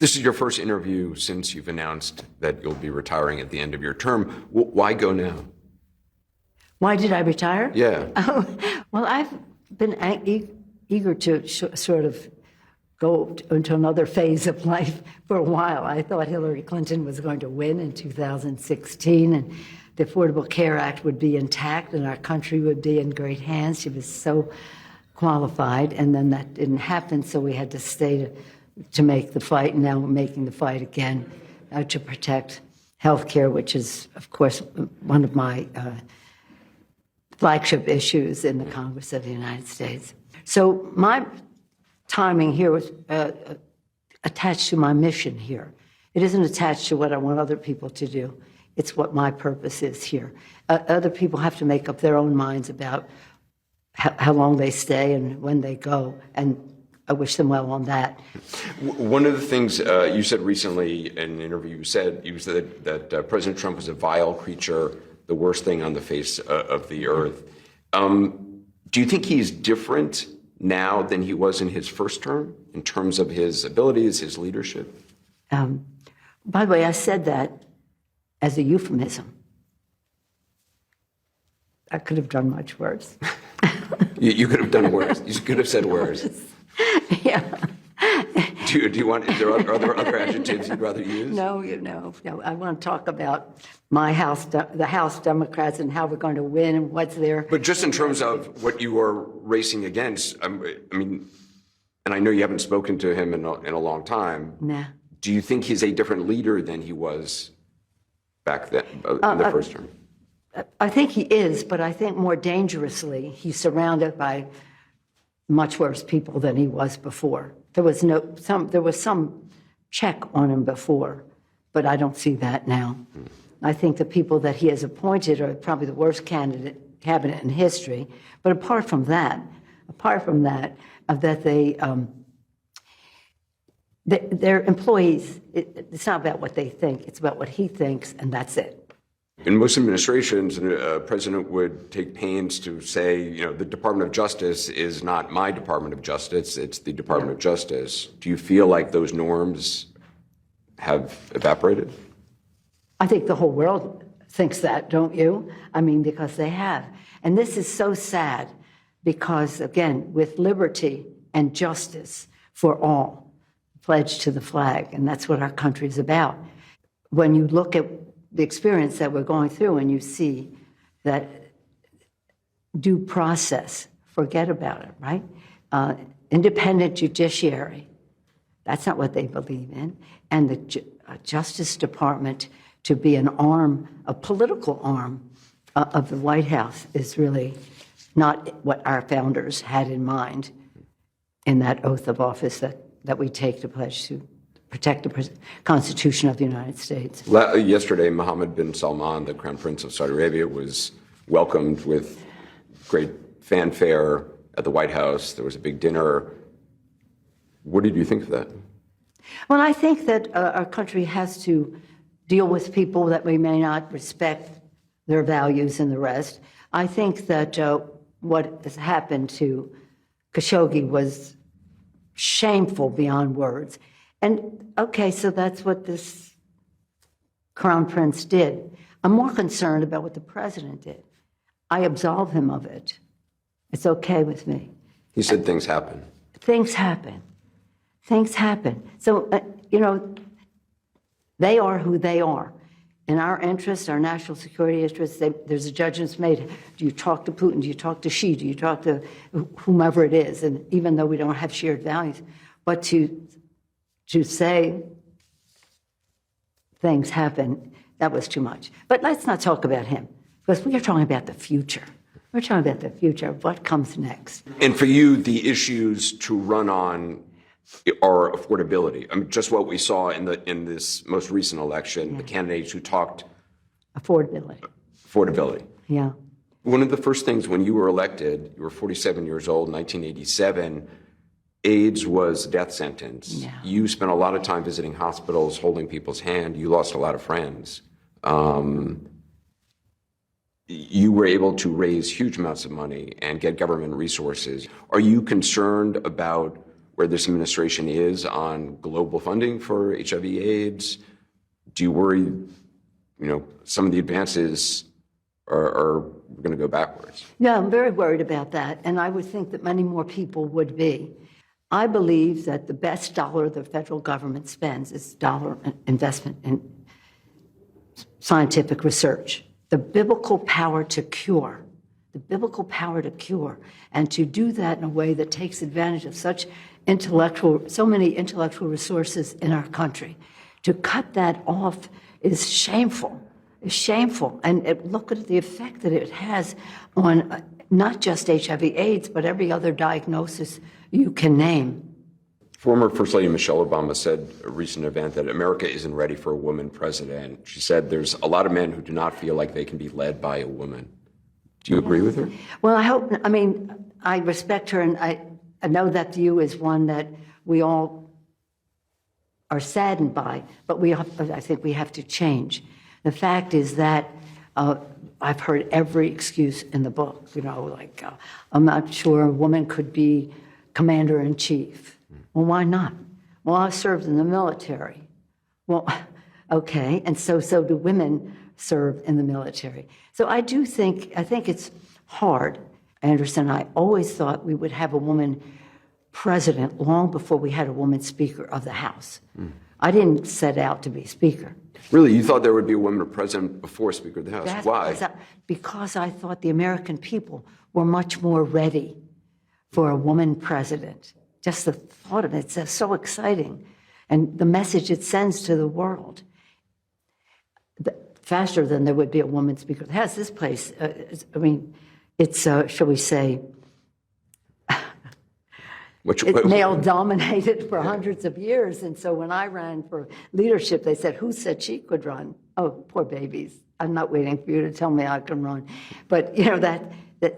This is your first interview since you've announced that you'll be retiring at the end of your term. Why go now? Why did I retire? Yeah. Oh, well, I've been eager to sort of go into another phase of life for a while. I thought Hillary Clinton was going to win in 2016, and the Affordable Care Act would be intact, and our country would be in great hands. She was so qualified, and then that didn't happen, so we had to stay to make the fight, and now we're making the fight again to protect health care, which is, of course, one of my flagship issues in the Congress of the United States. So my timing here was attached to my mission here. It isn't attached to what I want other people to do. It's what my purpose is here. Other people have to make up their own minds about how long they stay and when they go, and I wish them well on that. One of the things you said recently in an interview, you said that President Trump was a vile creature, the worst thing on the face of the earth. Do you think he's different now than he was in his first term in terms of his abilities, his leadership? By the way, I said that as a euphemism. I could have done much worse. You could have done worse. You could have said worse. Yeah. Are there other adjectives you'd rather use? No. I want to talk about my house, the House Democrats, and how we're going to win and what's there. But just in terms of what you are racing against, I mean, and I know you haven't spoken to him in a long time. Nah. Do you think he's a different leader than he was back then in the first term? I think he is, but I think more dangerously, he's surrounded by much worse people than he was before. There was some check on him before, but I don't see that now. I think the people that he has appointed are probably the worst cabinet in history. But apart from that, they're employees. It's not about what they think; it's about what he thinks, and that's it. In most administrations, a president would take pains to say, the Department of Justice is not my Department of Justice, it's the Department of Justice. Do you feel like those norms have evaporated? I think the whole world thinks that, don't you? I mean, because they have. And this is so sad because, again, with liberty and justice for all, pledge to the flag, and that's what our country is about. When you look at the experience that we're going through and you see that due process, forget about it, right? Independent judiciary, that's not what they believe in. And the Justice Department to be an arm, a political arm of the White House is really not what our founders had in mind in that oath of office that we take to pledge to protect the Constitution of the United States. Yesterday, Mohammed bin Salman, the Crown Prince of Saudi Arabia, was welcomed with great fanfare at the White House. There was a big dinner. What did you think of that? Well, I think that our country has to deal with people that we may not respect their values and the rest. I think that what has happened to Khashoggi was shameful beyond words. And, okay, so that's what this Crown Prince did. I'm more concerned about what the president did. I absolve him of it. It's okay with me. He said things happen. Things happen. Things happen. So, they are who they are. In our interests, our national security interests, there's a judgment made. Do you talk to Putin? Do you talk to Xi? Do you talk to whomever it is? And even though we don't have shared values, but to say things happen, that was too much. But let's not talk about him, because we are talking about the future. We're talking about the future of what comes next. And for you, the issues to run on are affordability. I mean, just what we saw in this most recent election, the candidates who talked affordability. Yeah. One of the first things when you were elected, you were 47 years old, 1987, AIDS was a death sentence. Yeah. You spent a lot of time visiting hospitals, holding people's hand. You lost a lot of friends. You were able to raise huge amounts of money and get government resources. Are you concerned about where this administration is on global funding for HIV/AIDS? Do you worry, some of the advances are going to go backwards? No, I'm very worried about that, and I would think that many more people would be. I believe that the best dollar the federal government spends is dollar investment in scientific research. The biblical power to cure, and to do that in a way that takes advantage of so many intellectual resources in our country. To cut that off is shameful. It's shameful. And look at the effect that it has on not just HIV/AIDS, but every other diagnosis you can name. Former First Lady Michelle Obama said at a recent event that America isn't ready for a woman president. She said there's a lot of men who do not feel like they can be led by a woman. Do you agree with her? Well, I respect her, and I know that view is one that we all are saddened by, but I think we have to change. The fact is that I've heard every excuse in the book, I'm not sure a woman could be commander-in-chief. Well, why not? Well, I served in the military. Well, okay, and so do women serve in the military. So I think it's hard. Anderson, I always thought we would have a woman president long before we had a woman Speaker of the House. I didn't set out to be Speaker. Really? You thought there would be a woman president before Speaker of the House? Why? Because I thought the American people were much more ready for a woman president. Just the thought of it's so exciting. And the message it sends to the world. Faster than there would be a woman Speaker of the House. This place, it's, shall we say, it's male-dominated for hundreds of years. And so when I ran for leadership, they said, who said she could run? Oh, poor babies. I'm not waiting for you to tell me I can run. But,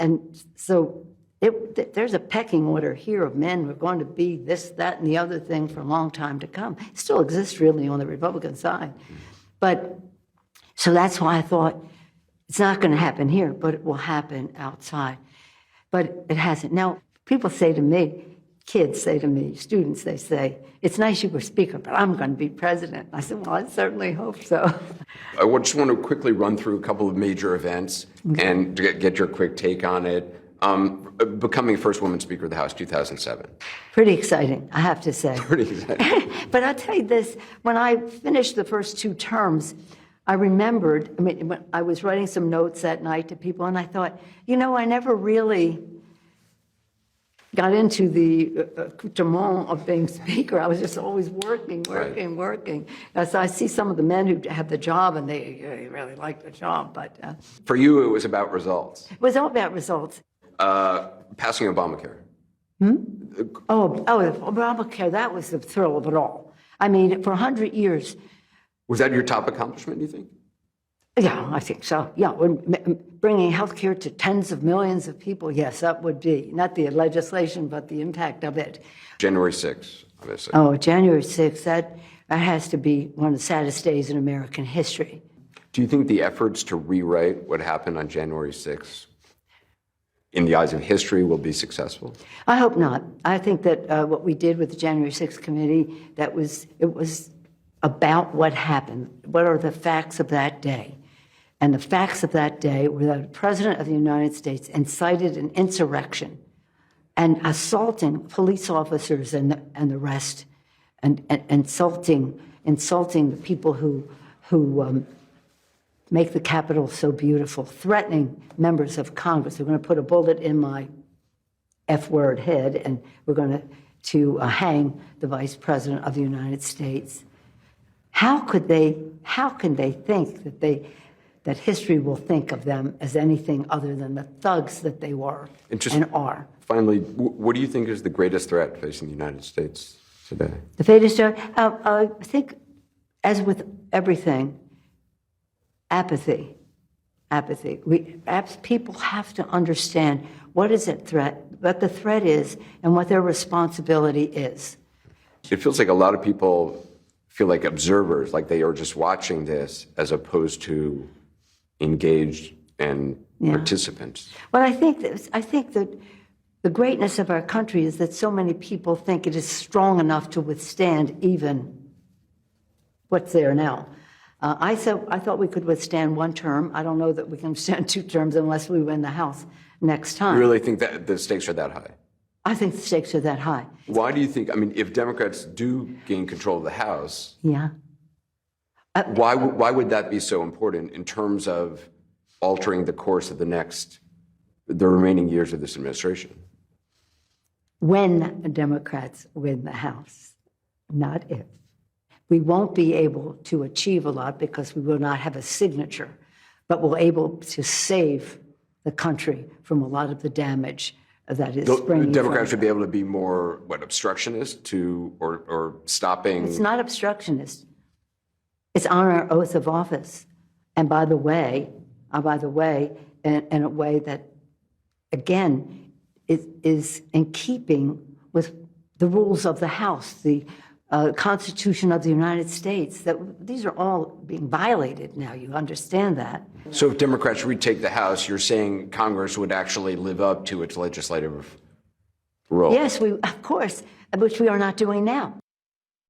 and so there's a pecking order here of men who are going to be this, that, and the other thing for a long time to come. It still exists really on the Republican side. But so that's why I thought it's not going to happen here, but it will happen outside. But it hasn't. Now, people say to me, kids say to me, students, they say, it's nice you were Speaker, but I'm going to be president. I said, well, I certainly hope so. I just want to quickly run through a couple of major events and get your quick take on it. Becoming first woman Speaker of the House, 2007. Pretty exciting, I have to say. Pretty exciting. But I'll tell you this, when I finished the first 2 terms, I remembered, when I was writing some notes that night to people, and I thought, I never really got into the accoutrement of being Speaker. I was just always working. So I see some of the men who have the job, and they really like the job. But for you, it was about results. It was all about results. Passing Obamacare. Obamacare, that was the thrill of it all. For 100 years. Was that your top accomplishment, do you think? Yeah, I think so. Yeah, bringing health care to tens of millions of people, yes, that would be. Not the legislation, but the impact of it. January 6th, obviously. Oh, January 6th, that has to be one of the saddest days in American history. Do you think the efforts to rewrite what happened on January 6th, in the eyes of history, will be successful? I hope not. I think that what we did with the January 6th committee, it was about what happened. What are the facts of that day? And the facts of that day were that the President of the United States incited an insurrection and assaulting police officers and the rest, and insulting the people who make the Capitol so beautiful, threatening members of Congress. They're going to put a bullet in my F-word head, and we're going to hang the Vice President of the United States. How can they think that history will think of them as anything other than the thugs that they were and are? Finally, what do you think is the greatest threat facing the United States today? The greatest threat? I think, as with everything, apathy. People have to understand what is that threat, what the threat is, and what their responsibility is. It feels like a lot of people feel like observers, like they are just watching this as opposed to engaged and participants. Well, I think that The greatness of our country is that so many people think it is strong enough to withstand even what's there now. I thought we could withstand one term. I don't know that we can withstand 2 terms unless we win the House next time. You really think that the stakes are that high? I think the stakes are that high. Why do you think, I mean, if Democrats do gain control of the House, Yeah. why would that be so important in terms of altering the course of the remaining years of this administration? When Democrats win the House, not if. We won't be able to achieve a lot because we will not have a signature, but we'll able to save the country from a lot of the damage that is springing. Democrats should be able to be more, obstructionist or stopping. It's not obstructionist. It's on our oath of office. And by the way, in a way that, again, is in keeping with the rules of the House, the Constitution of the United States, that these are all being violated now. You understand that. So if Democrats retake the House, you're saying Congress would actually live up to its legislative role? Yes, of course, which we are not doing now.